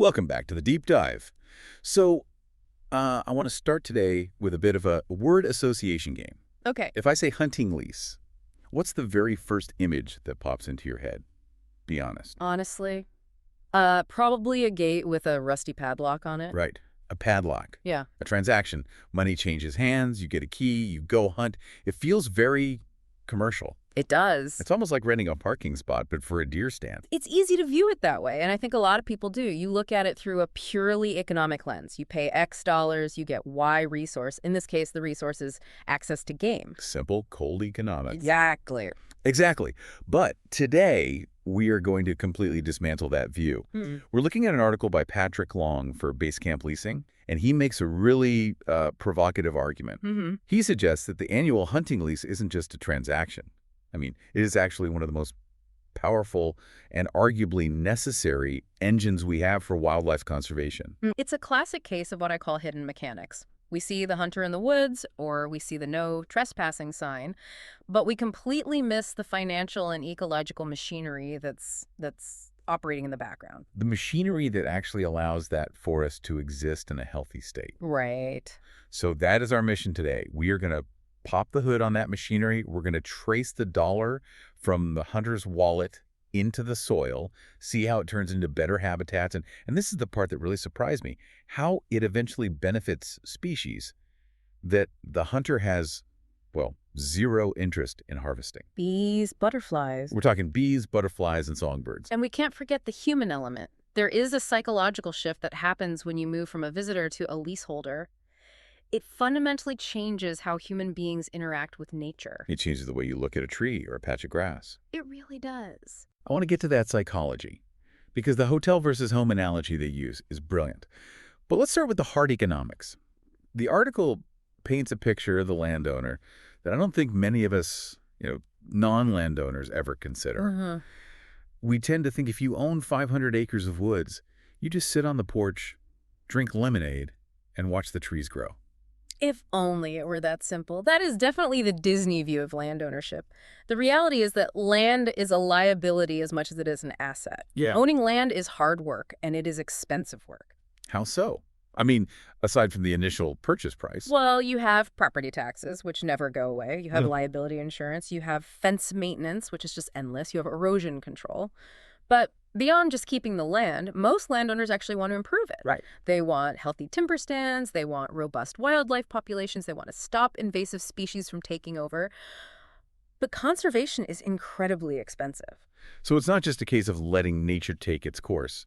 Welcome back to the deep dive. I want to start today with a bit of a word association game. Okay. If I say hunting lease, what's the very first image that pops into your head? Be honest. Honestly, probably a gate with a rusty padlock on it. Right. A padlock. Yeah, A transaction. Money changes hands, you get a key, you go hunt. It feels very commercial. it does. It's almost like renting a parking spot, but for a deer stand. It's easy to view it that way, and I think a lot of people do. You look at it through a purely economic lens. You pay X dollars, you get Y resource. In this case, the resource is access to game. Simple, cold economics. Exactly. Exactly. But today, we are going to completely dismantle that view. We're looking at an article by Patrick Long for Basecamp Leasing, and he makes a really provocative argument. Mm-hmm. He suggests that the annual hunting lease isn't just a transaction. I mean, it is actually one of the most powerful and arguably necessary engines we have for wildlife conservation. It's a classic case of what I call hidden mechanics. We see the hunter in the woods, or we see the no trespassing sign, but we completely miss the financial and ecological machinery that's operating in the background. The machinery that actually allows that forest to exist in a healthy state. Right. So that is our mission today. We are going to pop the hood on that machinery. We're going to trace the dollar from the hunter's wallet into the soil, see how it turns into better habitats. And this is the part that really surprised me, how it eventually benefits species that the hunter has, well, zero interest in harvesting. Bees, butterflies. We're talking bees, butterflies, and songbirds. And we can't forget the human element. There is a psychological shift that happens when you move from a visitor to a leaseholder. It fundamentally changes how human beings interact with nature. It changes the way you look at a tree or a patch of grass. It really does. I want to get to that psychology because the hotel versus home analogy they use is brilliant. But let's start with the hard economics. The article paints a picture of the landowner that I don't think many of us, non-landowners ever consider. We tend to think if you own 500 acres of woods, you just sit on the porch, drink lemonade, and watch the trees grow. If only it were that simple. That is definitely the Disney view of land ownership. The reality is that land is a liability as much as it is an asset. Yeah. Owning land is hard work, and it is expensive work. How so? I mean, aside from the initial purchase price. Well, you have property taxes, which never go away. You have liability insurance. You have fence maintenance, which is just endless. You have erosion control. But beyond just keeping the land, most landowners actually want to improve it. Right. They want healthy timber stands. They want robust wildlife populations. They want to stop invasive species from taking over. But conservation is incredibly expensive. So it's not just a case of letting nature take its course.